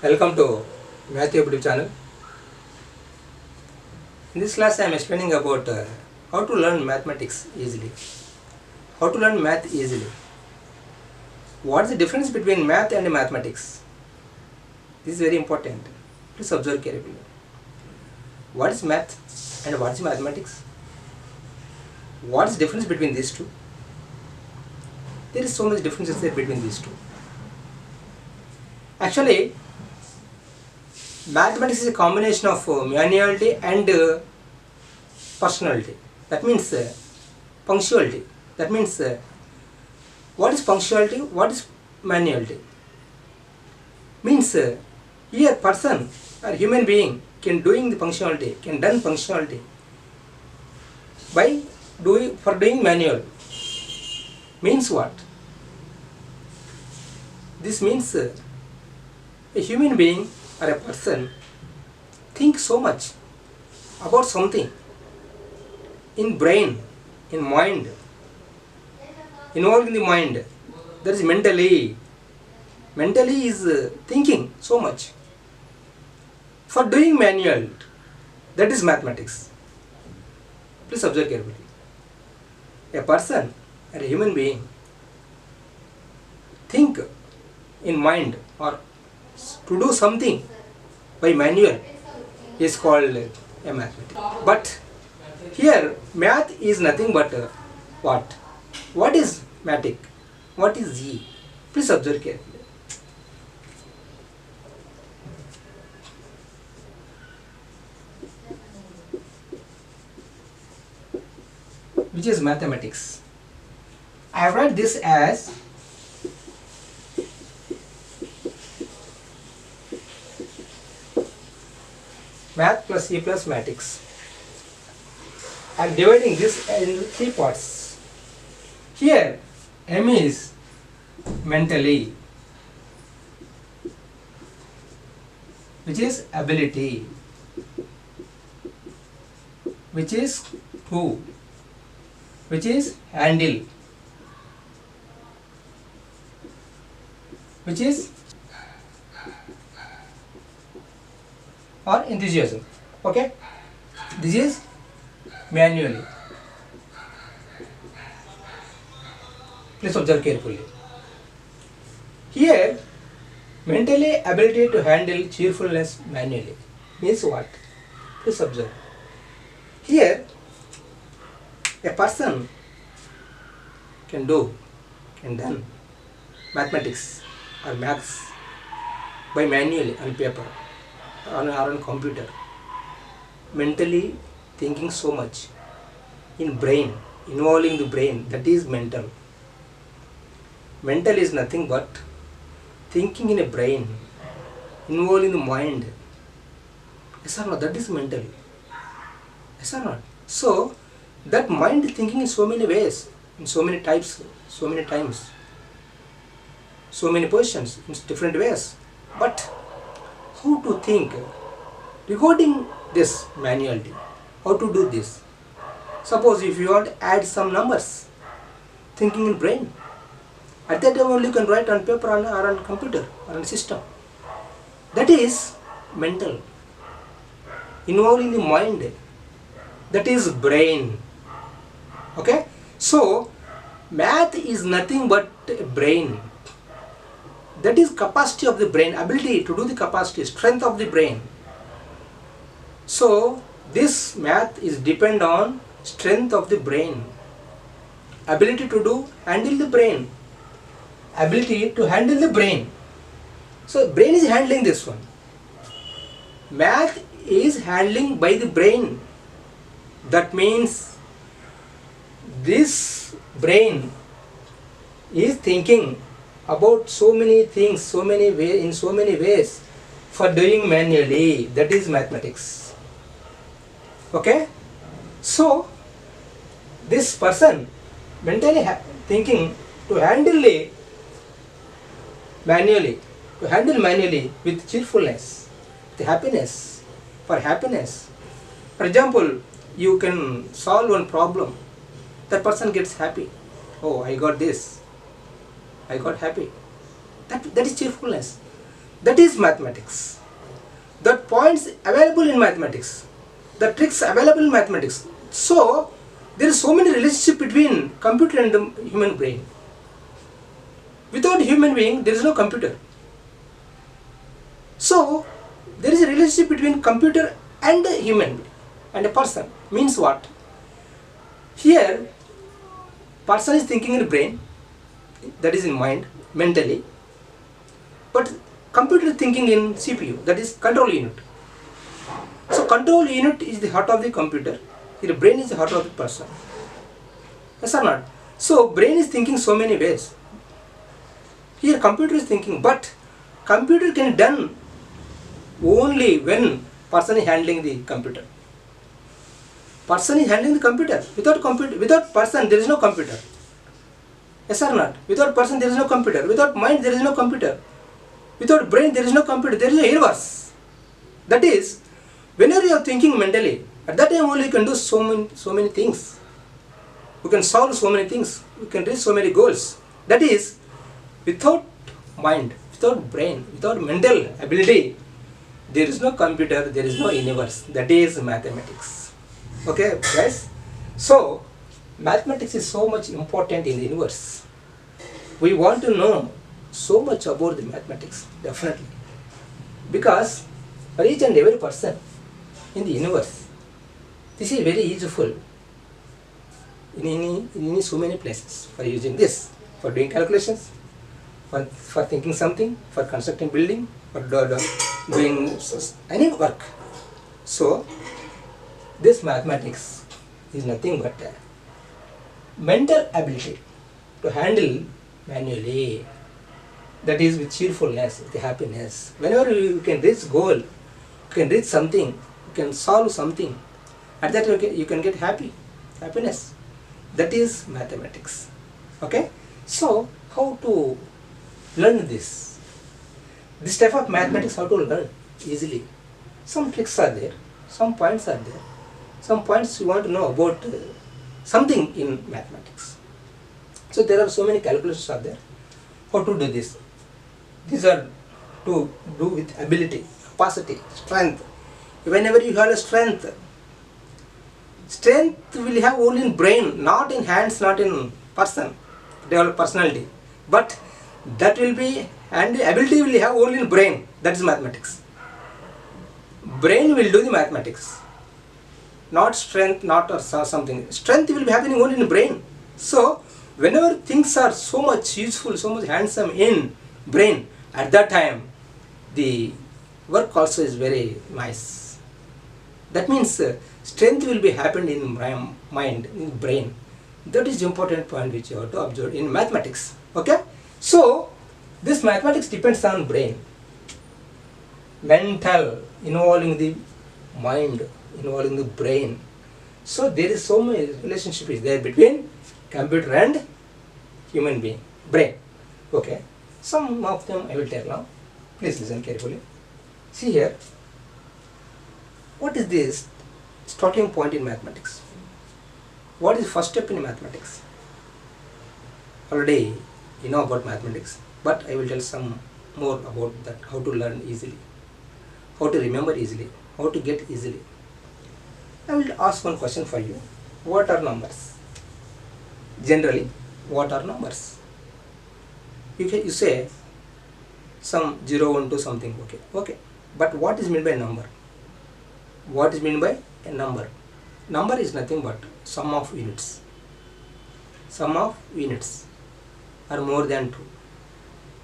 Welcome to math+e+matics channel. In this class I am explaining about how to learn mathematics easily. How to learn math easily. What is the difference between math and mathematics? This is very important. Please observe carefully. What is math and what is mathematics? What is the difference between these two? There is so much differences there between these two. Actually, mathematics is a combination of manuality and personality. That means punctuality. That means what is punctuality? What is manuality? Means here person or human being can doing the punctuality, can done punctuality by doing manual. Means what? This means a human being or a person think so much about something in brain, in mind, involved in the mind. That is mentally is thinking so much. For doing manual, that is mathematics. Please observe carefully. A person or a human being think in mind or to do something by manual is called a mathematics. But here math is nothing but what? What is matic? What is G? Please observe carefully. Which is mathematics? I write this as math plus E plus matics. I am dividing this in three parts. Here M is mentally, which is ability, which is who, which is handle, which is or enthusiasm. Okay, this is manually. Please observe carefully. Here mentally ability to handle cheerfulness manually means what? Please observe. Here a person can done mathematics or maths by manually on paper or on computer, mentally thinking so much in brain, involving the brain, that is mental. Mental is nothing but thinking in a brain, involving the mind. Yes or not? That is mental. Yes or not? So that mind thinking in so many ways, in so many types, so many times, so many positions, in different ways. But how to think regarding this manuality? How to do this? Suppose if you want to add some numbers, thinking in brain, at that time only you can write on paper or on computer or on system. That is mental, involving the mind. That is brain. Okay, so math is nothing but brain. That is capacity of the brain, ability to do the capacity, strength of the brain. So this math is depend on strength of the brain, ability to handle the brain, ability to handle the brain. So brain is handling this one. Math is handling by the brain. That means this brain is thinking about so many things, so many ways, in so many ways for doing manually. That is mathematics. Okay, so this person mentally thinking to handle manually with cheerfulness, with happiness, for happiness. For example, you can solve one problem, that person gets happy. Oh, I got this, I got happy. That is cheerfulness. That is mathematics. The points available in mathematics, the tricks available in mathematics. So there is so many relationship between computer and the human brain. Without human being, there is no computer. So there is a relationship between computer and a human and a person. Means what? Here, person is thinking in the brain, that is in mind, mentally, but computer is thinking in CPU, that is control unit. So control unit is the heart of the computer, the brain is the heart of the person. Yes or not? So brain is thinking so many ways. Here computer is thinking, but computer can be done only when person is handling the computer. Person is handling the computer. Without person there is no computer. Yes or not? Without person there is no computer. Without mind there is no computer. Without brain there is no computer. There is no universe. That is, whenever you are thinking mentally, at that time only you can do so many things. You can solve so many things. You can reach so many goals. That is, without mind, without brain, without mental ability, there is no computer, there is no universe. That is mathematics. Okay, guys? So, mathematics is so much important in the universe. We want to know so much about the mathematics, definitely. Because for each and every person in the universe, this is very useful in so many places for using this, for doing calculations, for thinking something, for constructing building, for doing any work. So this mathematics is nothing but mental ability to handle manually, that is with cheerfulness, with happiness. Whenever you can reach goal, you can reach something, you can solve something, at that you can get happiness. That is mathematics. Okay? So how to learn this? This type of mathematics, how to learn easily? Some tricks are there, some points are there, some points you want to know about something in mathematics. So there are so many calculations are there. How to do this? These are to do with ability, capacity, strength. Whenever you have a strength will have only in brain, not in hands, not in person, develop personality. But that will be, and the ability will have only in brain. That is mathematics. Brain will do the mathematics, not strength, not or something. Strength will be happening only in brain. So whenever things are so much useful, so much handsome in brain, at that time the work also is very nice. That means strength will be happened in mind, in brain. That is the important point which you have to observe in mathematics. Okay? So this mathematics depends on brain. Mental, involving the mind, involving the brain. So there is so many relationship is there between computer and human being, brain. Okay? Some of them I will tell now. Please listen carefully. See here. What is this starting point in mathematics? What is the first step in mathematics? Already you know about mathematics, but I will tell some more about that, how to learn easily, how to remember easily, how to get easily. I will ask one question for you. What are numbers? Generally, what are numbers? You say some 0, 1, 2 something, okay. But what is meant by number? What is meant by a number? Number is nothing but sum of units. Sum of units are more than 2.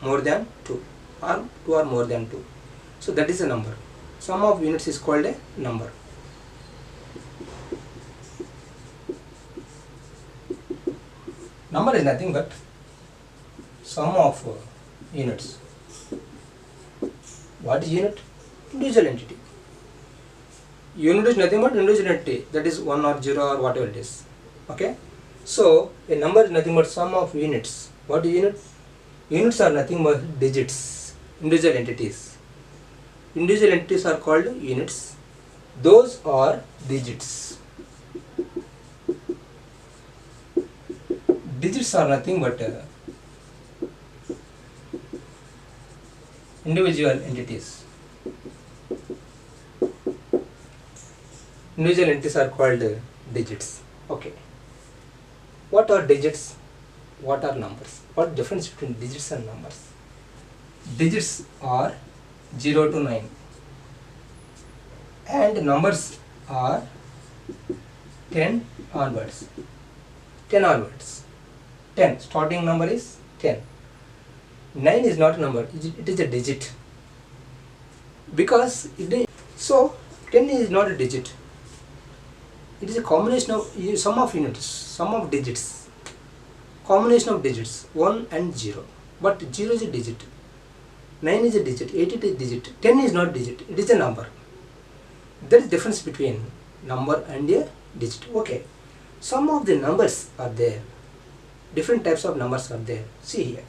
More than 2. Or 2 or more than 2. So that is a number. Sum of units is called a number. Number is nothing but sum of units. What is unit? Individual entity. Unit is nothing but individual entity, that is 1 or 0 or whatever it is. Okay? So a number is nothing but sum of units. What is unit? Units are nothing but digits, individual entities. Individual entities are called units. Those are digits. Digits are nothing but individual entities. Individual entities are called digits. Okay. What are digits? What are numbers? What difference between digits and numbers? Digits are 0 to 9 and numbers are 10 onwards. 10 onwards. 10. Starting number is 10. 9 is not a number, it is a digit. Because so 10 is not a digit. It is a combination of sum of units, sum of digits. Combination of digits 1 and 0. But 0 is a digit. 9 is a digit, 8 is a digit, 10 is not digit, it is a number. There is difference between number and a digit. Okay. Some of the numbers are there. Different types of numbers are there. See here.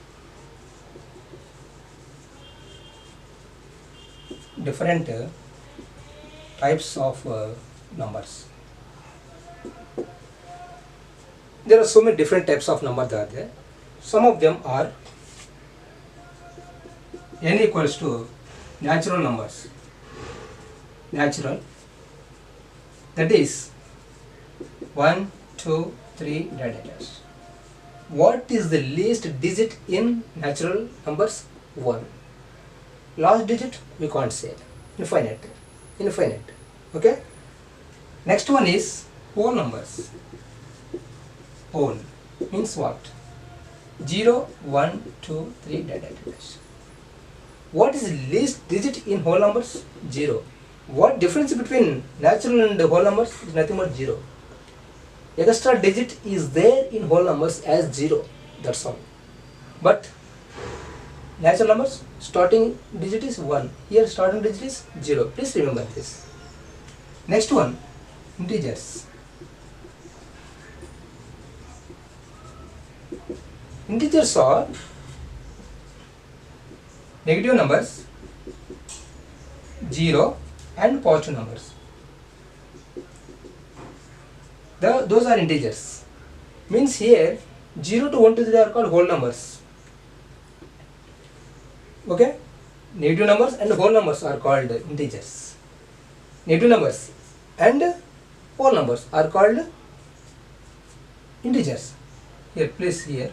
Different types of numbers. There are so many different types of numbers are there. Some of them are n equals to natural numbers. Natural. That is 1, 2, 3, dash. What is the least digit in natural numbers? 1. Last digit we can't say. Infinite. Infinite. Okay. Next one is whole numbers. Whole means what? 0, 1, 2, 3, dash. What is the least digit in whole numbers? 0. What difference between natural and whole numbers is nothing but 0. Extra digit is there in whole numbers as 0. That's all. But natural numbers starting digit is 1. Here starting digit is 0. Please remember this. Next one, integers. Integers are negative numbers, 0 and positive numbers. Those are integers. Means here 0 to 1 to 3 are called whole numbers. Okay? Negative numbers and whole numbers are called integers. Negative numbers and whole numbers are called integers. Here, please here.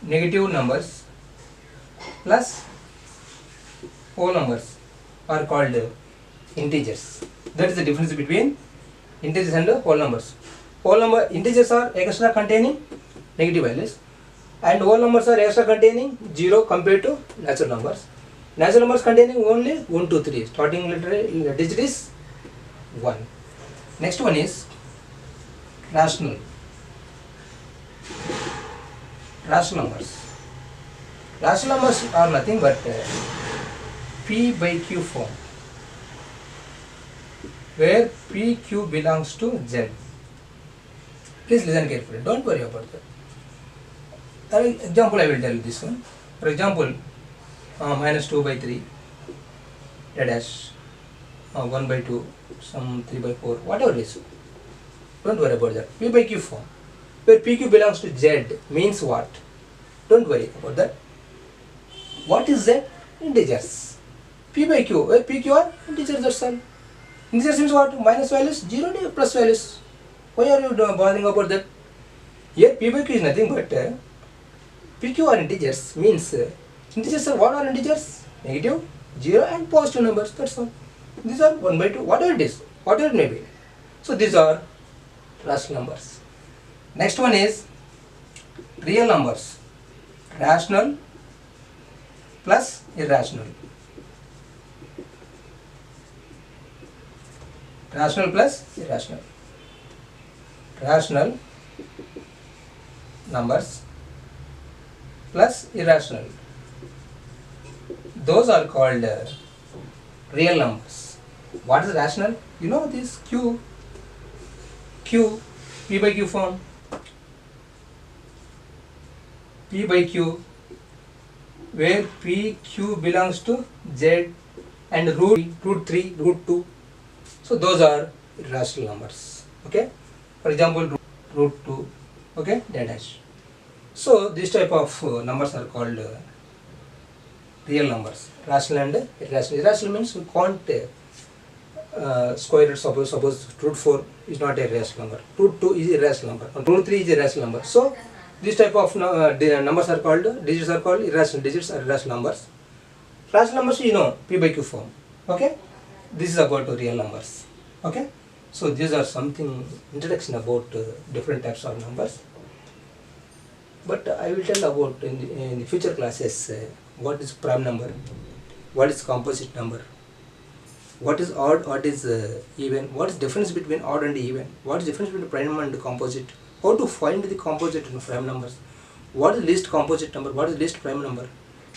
Negative numbers plus whole numbers are called integers. That is the difference between integers and whole numbers. Integers are extra containing negative values and whole numbers are extra containing 0 compared to natural numbers. Natural numbers containing only 1, 2, 3. Starting digit is 1. Next one is rational. Rational numbers. Rational numbers are nothing but P by Q form, where P, Q belongs to Z. Please listen carefully. Don't worry about that. For example, I will tell you this one. For example, minus 2 by 3, dash, 1 by 2, some 3 by 4, whatever it is. Don't worry about that. P by Q form, where PQ belongs to Z means what? Don't worry about that. What is Z? Integers. P by Q, where PQ are integers, that's all. Integers means what? Minus values, 0 plus values. Why are you bothering about that? Here P by Q is nothing but PQ are integers, means integers are what are integers? Negative, 0 and positive numbers, that's all. These are 1 by 2, whatever it is, whatever it may be. So these are rational numbers. Next one is real numbers. Rational plus irrational. Rational plus irrational. Rational numbers plus irrational. Those are called real numbers. What is rational? You know this Q, P by Q form. P by Q, where PQ belongs to Z and root 3, root 2. So those are rational numbers. Okay. For example, root 2. Okay. Dash. So this type of numbers are called real numbers, rational and irrational. Irrational means we can't square root. Suppose root 4 is not a rational number, root 2 is a rational number, and root 3 is a rational number. So this type of numbers are called, digits are called irrational digits or irrational numbers. Rational numbers, you know, p by q form. Okay, this is about real numbers. Okay, so these are something introduction about different types of numbers. But I will tell about in the future classes what is prime number, what is composite number, what is odd, what is even, what is difference between odd and even, what is difference between prime and composite, how to find the composite and prime numbers, what is least composite number, what is least prime number,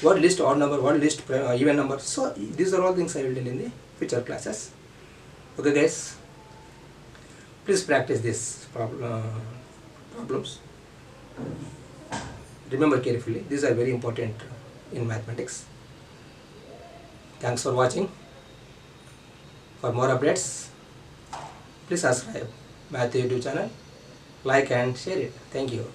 what is least odd number, what is least even number. So these are all things I will tell in the future classes. Okay guys, please practice these problems. Remember carefully, these are very important in mathematics. Thanks for watching. For more updates, please subscribe Math YouTube channel, like and share it. Thank you.